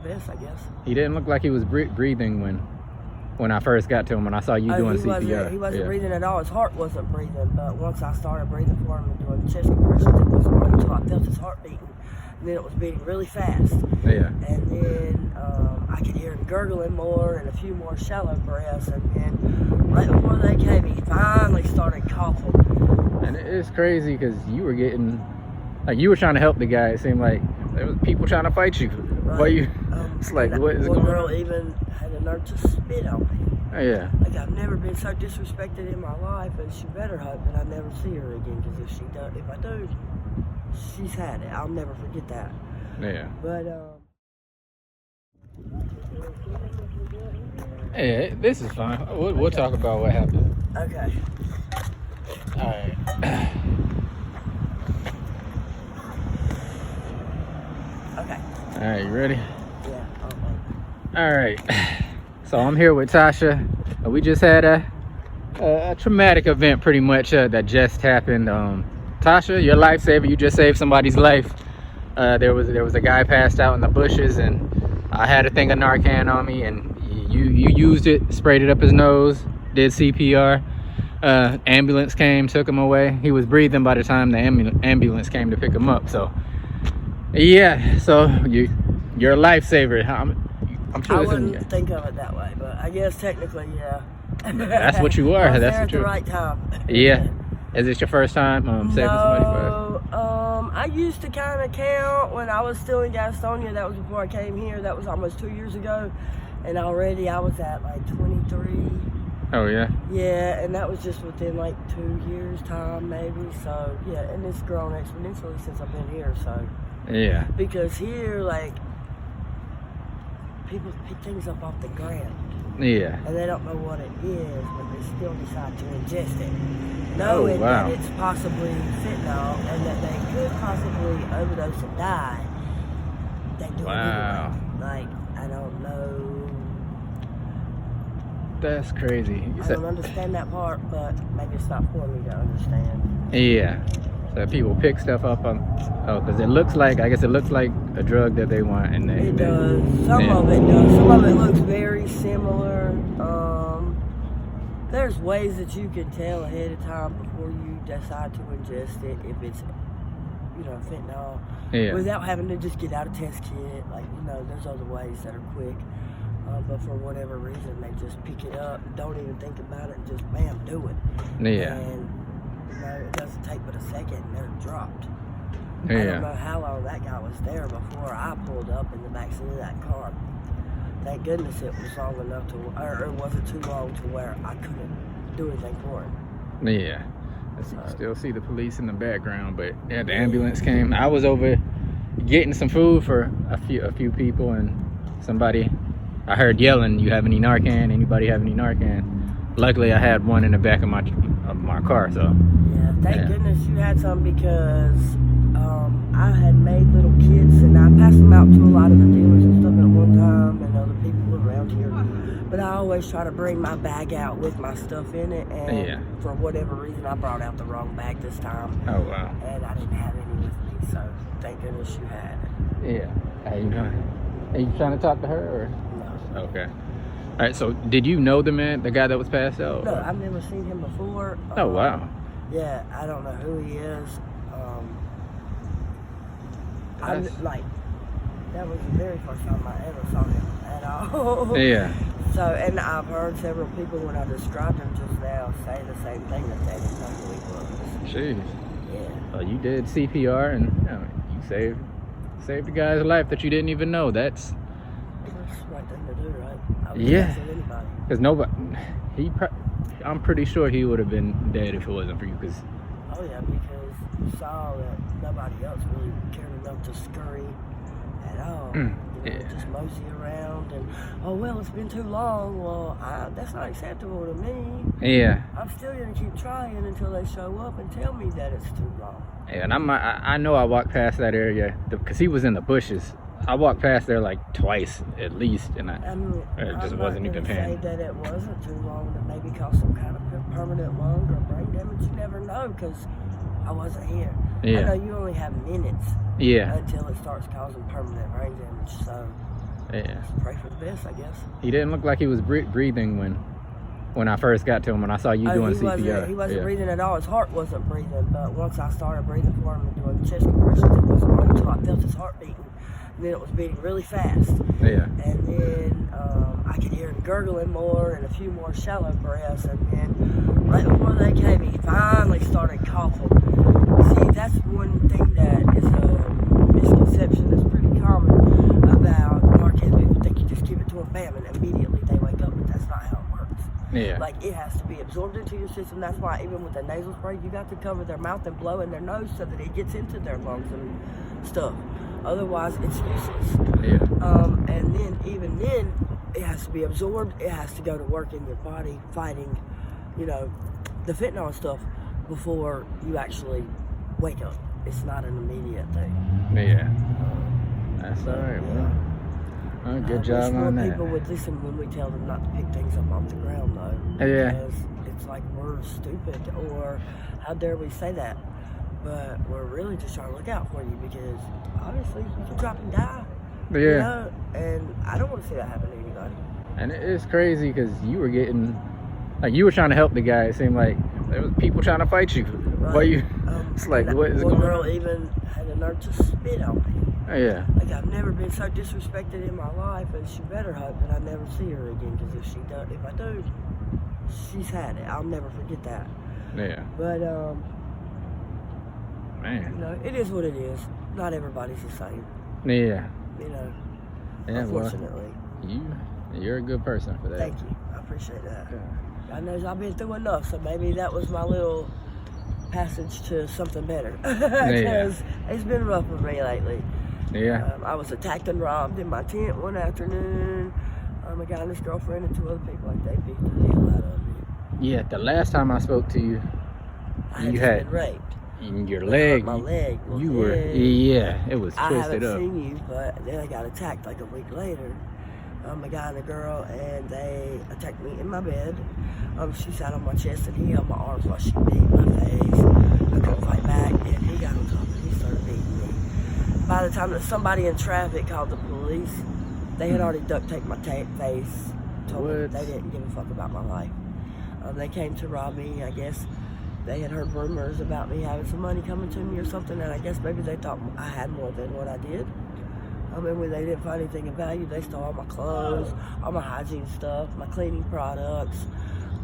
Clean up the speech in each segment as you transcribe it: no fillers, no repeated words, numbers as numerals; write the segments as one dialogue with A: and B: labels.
A: best, I guess.
B: He didn't look like he was breathing when I first got to him, when I saw you doing CPR.
A: He wasn't breathing at all. His heart wasn't breathing, but once I started breathing for him and doing chest compressions, it wasn't running until I felt his heart beating. And then it was beating really fast.
B: Yeah.
A: And then I could hear him gurgling more and a few more shallow breaths. And then right before they came, he finally started coughing.
B: And it's crazy because you were getting, like, you were trying to help the guy. It seemed like there was people trying to fight you.
A: Right.
B: Why you? It's like, what is going on?
A: One girl even had the nerve to spit on me.
B: Oh, yeah.
A: Like, I've never been so disrespected in my life, and she better hope that I never see her again. Because if I do, she's had it. I'll never forget that.
B: Yeah.
A: But
B: Hey, this is fine. We'll talk about what happened.
A: okay.
B: All right.
A: Okay.
B: All right, you ready?
A: Yeah.
B: All right. So I'm here with Tasha. We just had a traumatic event, pretty much, that just happened. Tasha, your lifesaver. You just saved somebody's life. There was a guy passed out in the bushes, and I had a thing of Narcan on me, and you used it, sprayed it up his nose, did CPR. Ambulance came, took him away. He was breathing by the time the ambulance came to pick him up. So yeah, so you're a lifesaver. I'm sure
A: I wouldn't think of it that way, but I guess technically, yeah.
B: That's what you are. That's
A: at
B: what you're.
A: the right time.
B: Yeah. Is this your first time saving somebody for?
A: I used to kind of count when I was still in Gastonia. That was before I came here. That was almost 2 years ago, and already I was at like 23.
B: Oh yeah.
A: Yeah, and that was just within like 2 years time maybe. So yeah, and it's grown exponentially since I've been here. So
B: yeah.
A: Because here, like, people pick things up off the ground.
B: Yeah.
A: And they don't know what it is, but they still decide to ingest it, knowing that it's possibly fentanyl and that they could possibly overdose and die. They do it anyway. Like, I don't know.
B: That's crazy.
A: I don't understand that part, but maybe it's not for me to understand.
B: Yeah. So people pick stuff up on, because it looks like a drug that they want, and
A: it does. Some of it does. Some of it looks very similar. There's ways that you can tell ahead of time before you decide to ingest it if it's, fentanyl.
B: Yeah.
A: Without having to just get out a test kit. Like, there's other ways that are quick. But for whatever reason, they just pick it up, don't even think about it, and just bam, do it.
B: Yeah.
A: And it doesn't take but a second, and they're dropped.
B: Yeah.
A: I don't know how long that guy was there before I pulled up in the backseat of that car. Thank goodness it was long enough or it wasn't too long to where I couldn't do anything for him.
B: Yeah. Still see the police in the background, but yeah, the ambulance came. I was over getting some food for a few people, and somebody I heard yelling, "You have any Narcan? Anybody have any Narcan?" Luckily, I had one in the back of my car, so.
A: Yeah, thank goodness you had some, because I had made little kits and I passed them out to a lot of the dealers and stuff at one time and other people around here. But I always try to bring my bag out with my stuff in it, and for whatever reason, I brought out the wrong bag this time.
B: Oh wow!
A: And I didn't have any with me, so thank goodness you had it.
B: Yeah. How you doing? Are you trying to talk to her or?
A: No.
B: Okay. All right. So, did you know the guy that was passed out?
A: No, I've never seen him before.
B: Oh wow.
A: Yeah, I don't know who he is. That was the very first time I ever saw him at all.
B: Yeah.
A: So, and I've heard several people when I described him just now say the same thing, that they didn't know who he was.
B: Jeez.
A: Yeah.
B: Oh, you did CPR and you saved the guy's life that you didn't even know. That's
A: the right thing to do, right? I would
B: yeah.
A: Anybody.
B: Because I'm pretty sure he would have been dead if it wasn't for you. Cause.
A: Oh yeah, because you saw that nobody else really cared enough to scurry at all. Just mosey around and, it's been too long. Well, that's not acceptable to me.
B: Yeah.
A: I'm still gonna keep trying until they show up and tell me that it's too long.
B: Yeah, and I know I walked past that area because he was in the bushes. I walked past there like twice at least, and I just wasn't even paying.
A: Say that it wasn't too long to maybe cause some kind of permanent lung or brain damage. You never know, because I wasn't here.
B: Yeah.
A: I know you only have minutes.
B: Yeah.
A: Until it starts causing permanent brain damage. So
B: Yeah.
A: Just pray for the best, I guess.
B: He didn't look like he was breathing when I first got to him. When I saw you doing CPR.
A: He wasn't breathing at all. His heart wasn't breathing. But once I started breathing for him and doing chest compressions, it wasn't until I felt his heart beating. And then it was beating really fast.
B: Yeah.
A: And then I could hear him gurgling more and a few more shallow breaths. And then right before they came, he finally started coughing. See, that's one thing that is a misconception that's pretty common about narcotics. People think you just give it to them, bam, and immediately they wake up, but that's not how it works.
B: Yeah.
A: Like, it has to be absorbed into your system. That's why even with the nasal spray, you got to cover their mouth and blow in their nose so that it gets into their lungs and stuff. Otherwise, it's useless.
B: Yeah.
A: And then, even then, it has to be absorbed. It has to go to work in your body fighting, you know, the fentanyl and stuff before you actually wake up. It's not an immediate thing.
B: Yeah. That's all right. Well, good job on that.
A: People would listen when we tell them not to pick things up off the ground, though.
B: Yeah.
A: Because it's like we're stupid, or how dare we say that? But we're really just trying to look out for you because obviously you can drop and die.
B: Yeah.
A: You know? And I don't want to see that happen to anybody.
B: And it's crazy because you were getting, like, you were trying to help the guy. It seemed like there was people trying to fight you.
A: Right.
B: Why you? It's like, what is going on?
A: One girl even had the nerve to spit on me.
B: Yeah.
A: Like, I've never been so disrespected in my life, and she better hope that I never see her again. Because if I do, she's had it. I'll never forget that.
B: Yeah.
A: But
B: Man.
A: you know, it is what it is. Not everybody's the same.
B: Yeah.
A: You know.
B: Yeah.
A: Unfortunately.
B: Well, you're a good person for that.
A: Thank you. I appreciate that.
B: Yeah.
A: I know I've been through enough, so maybe that was my little passage to something better. Because it's been rough for me lately.
B: Yeah.
A: I was attacked and robbed in my tent one afternoon. A guy and his girlfriend and two other people, like, they beat the hell out of me.
B: Yeah. The last time I spoke to you,
A: I had been raped.
B: In your leg.
A: My leg.
B: You were. Yeah. It was
A: I
B: twisted
A: haven't
B: up.
A: seen you, but then I got attacked like a week later. A guy and a girl, and they attacked me in my bed. She sat on my chest and he held my arms while she beat my face. I couldn't fight back, and he got on top and he started beating me. By the time that somebody in traffic called the police, they had already duct taped my face. Told me they didn't give a fuck about my life. They came to rob me. I guess they had heard rumors about me having some money coming to me or something, and I guess maybe they thought I had more than what I did. When they didn't find anything of value, they stole all my clothes, all my hygiene stuff, my cleaning products,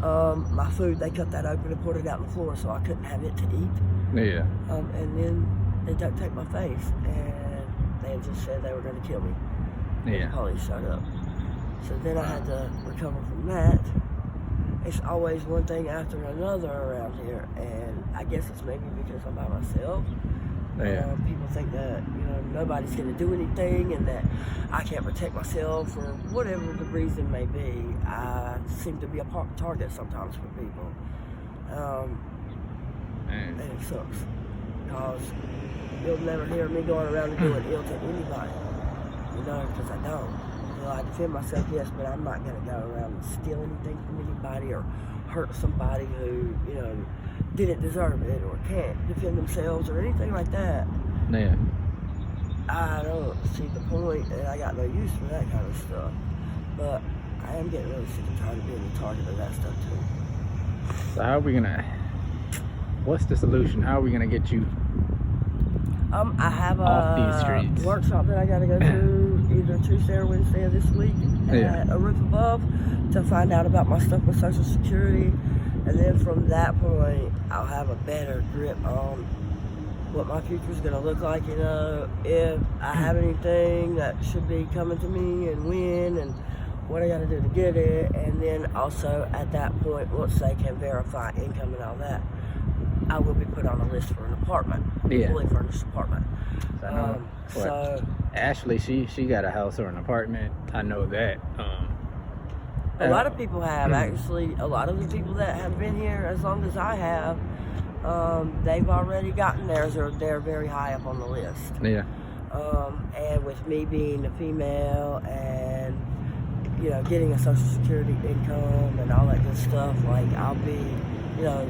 A: my food. They cut that open and poured it out on the floor so I couldn't have it to eat.
B: Yeah.
A: And then they duct taped my face, and they just said they were going to kill me.
B: Yeah.
A: The police showed up. So then I had to recover from that. It's always one thing after another around here, and I guess it's maybe because I'm by myself.
B: Yeah.
A: People think that, you know, nobody's going to do anything and that I can't protect myself or whatever the reason may be. I seem to be a target sometimes for people. And it sucks because you'll never hear me going around and doing ill to anybody, you know, because I don't. You know, I defend myself, yes, but I'm not going to go around and steal anything from anybody or hurt somebody who, you know, didn't deserve it or can't defend themselves or anything like that.
B: Yeah.
A: I don't see the point, and I got no use for that kind of stuff. But I am getting really sick and tired of being the target of that stuff too.
B: So how are we gonna? What's the solution? How are we gonna get you?
A: I have
B: off these streets?
A: Workshop that I got to go to either Tuesday or Wednesday of this week at A Roof Above to find out about my stuff with Social Security. And then from that point, I'll have a better grip on what my future's going to look like, you know, if I have anything that should be coming to me and when and what I got to do to get it. And then also at that point, once they can verify income and all that, I will be put on a list for an apartment, a fully furnished apartment. So
B: Ashley, she got a house or an apartment. I know that.
A: A lot of people have, actually. A lot of the people that have been here as long as I have, they've already gotten theirs, or they're very high up on the list.
B: Yeah.
A: And with me being a female and, you know, getting a Social Security income and all that good stuff, like, I'll be, you know,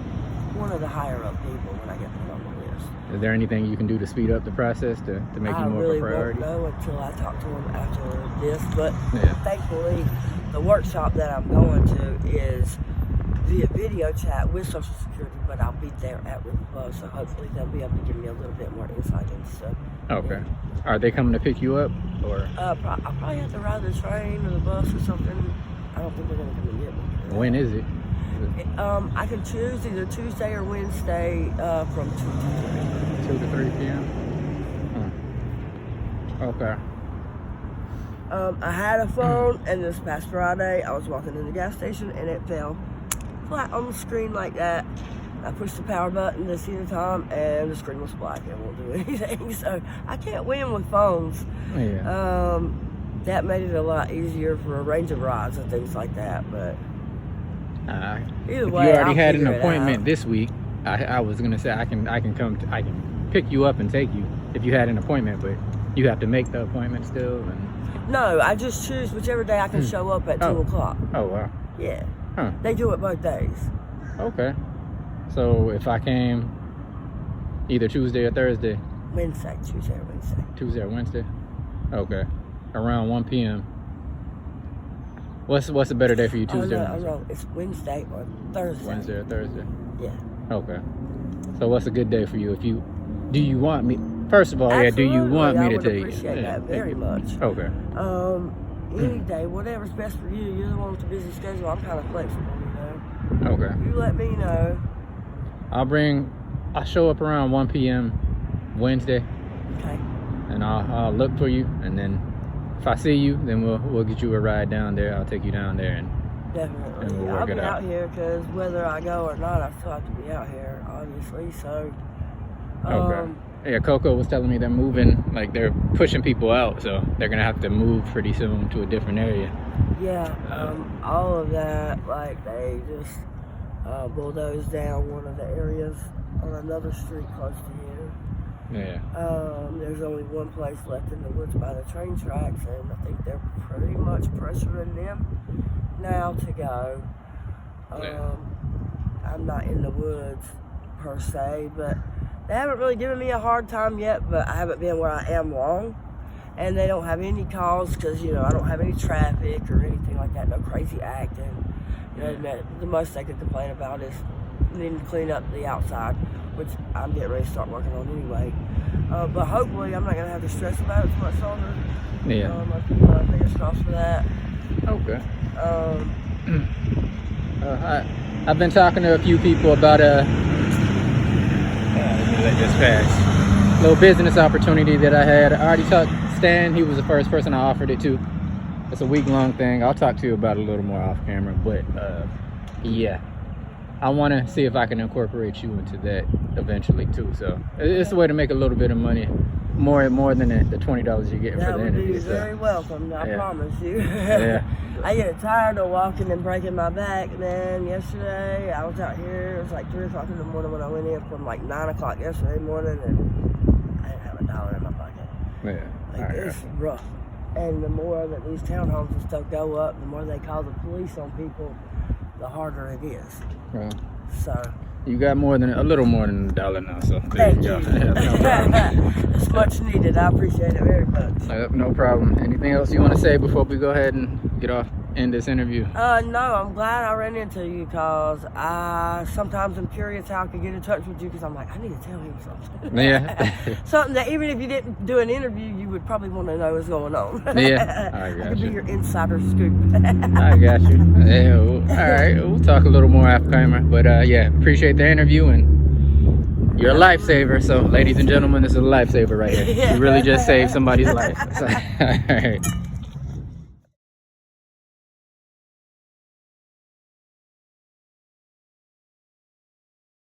A: one of the higher up people when I get put on the list.
B: Is there anything you can do to speed up the process to make you more
A: really
B: of a priority?
A: won't know until I talk to them after this, but
B: Yeah.
A: thankfully the workshop that I'm going to is via video chat with Social Security, but I'll be there at Riverboat, so hopefully they'll be able to give me a little bit more insight into stuff.
B: Okay. Are they coming to pick you up, or
A: I'll probably have to ride the train or the bus or something. I don't think they're gonna come and get me.
B: when is it?
A: I can choose either Tuesday or Wednesday from 2 to
B: 2 to 3 p.m. Okay.
A: 3. I had a phone, and this past Friday, I was walking in the gas station, and it fell flat on the screen like that. I pushed the power button to see the time, and the screen was black. It won't do anything, so I can't win with phones.
B: Yeah.
A: That made it a lot easier for a range of rides and things like that, but either
B: If
A: way,
B: you already
A: I'll
B: had an
A: figure it
B: appointment
A: out.
B: this week, I was gonna say I can pick you up and take you if you had an appointment, but you have to make the appointment still. And
A: No, I just choose whichever day I can show up at 2 o'clock.
B: oh wow.
A: Yeah.
B: Huh.
A: They do it both days.
B: Okay. So if I came either Tuesday or Thursday,
A: Tuesday or Wednesday.
B: Tuesday or Wednesday, okay, around 1 p.m. What's a better day for you? Tuesday
A: Oh,
B: or
A: no, I'm
B: Wednesday?
A: wrong. It's Wednesday or Thursday.
B: Wednesday or Thursday.
A: Yeah.
B: Okay. So what's a good day for you? Do you want me? First of all,
A: Absolutely,
B: do you want me
A: I
B: to
A: would
B: take you?
A: appreciate that very much.
B: Okay.
A: Any day, whatever's best for you. You're the one with the busy schedule. I'm kind of flexible, you know.
B: Okay.
A: You let me know.
B: I'll show up around 1 p.m. Wednesday,
A: Okay.
B: and I'll look for you, and then if I see you, then we'll get you a ride down there. I'll take you down there, and
A: Definitely.
B: And we'll
A: I'll
B: work
A: be
B: it out.
A: out here because whether I go or not, I still have to be out here, obviously. So,
B: okay. Yeah, Coco was telling me they're moving, like they're pushing people out, so they're gonna have to move pretty soon to a different area.
A: yeah, all of that, like they just bulldozed down one of the areas on another street close to here.
B: Yeah.
A: There's only one place left in the woods by the train tracks, and I think they're pretty much pressuring them now to go.
B: Yeah.
A: I'm not in the woods per se, but they haven't really given me a hard time yet, but I haven't been where I am long, and they don't have any calls because, you know, I don't have any traffic or anything like that, no crazy acting. You know, the most they could complain about is needing to clean up the outside, which I'm getting ready to start working on anyway. But hopefully I'm not going to have to stress about it too much longer.
B: Yeah.
A: I keep my fingers crossed for that.
B: Okay. I've been talking to a few people about let me let this pass. Little business opportunity that I had. I already talked to Stan. He was the first person I offered it to. It's a week-long thing. I'll talk to you about it a little more off camera, but yeah, I want to see if I can incorporate you into that eventually too. So it's a way to make a little bit of money, more than the $20 you get for the
A: That would
B: interview.
A: be
B: So.
A: very welcome, I promise you.
B: Yeah.
A: I get tired of walking and breaking my back, man. Yesterday, I was out here, it was like 3 o'clock in the morning when I went in from like 9 o'clock yesterday morning, and I didn't have $1 in my pocket.
B: Yeah.
A: Like, it's rough. And the more that these townhomes and stuff go up, the more they call the police on people, the harder it is.
B: Well,
A: So,
B: you got a little more than $1 now, so there
A: thank
B: you
A: you.
B: go. Yeah, no problem.
A: It's much needed. I appreciate it very much.
B: No problem. Anything else you want to say before we go ahead and end this interview?
A: No, I'm glad I ran into you because I sometimes am curious how I could get in touch with you because I'm like, I need to tell him something.
B: Yeah.
A: Something that even if you didn't do an interview, you would probably want to know what's going on.
B: Yeah, I got
A: could
B: you.
A: be your insider scoop.
B: I got you. Yeah, all right. We'll talk a little more after camera, but yeah, appreciate the interview, and you're a lifesaver. So, ladies and gentlemen, this is a lifesaver right here. You really just saved somebody's life. So, all right.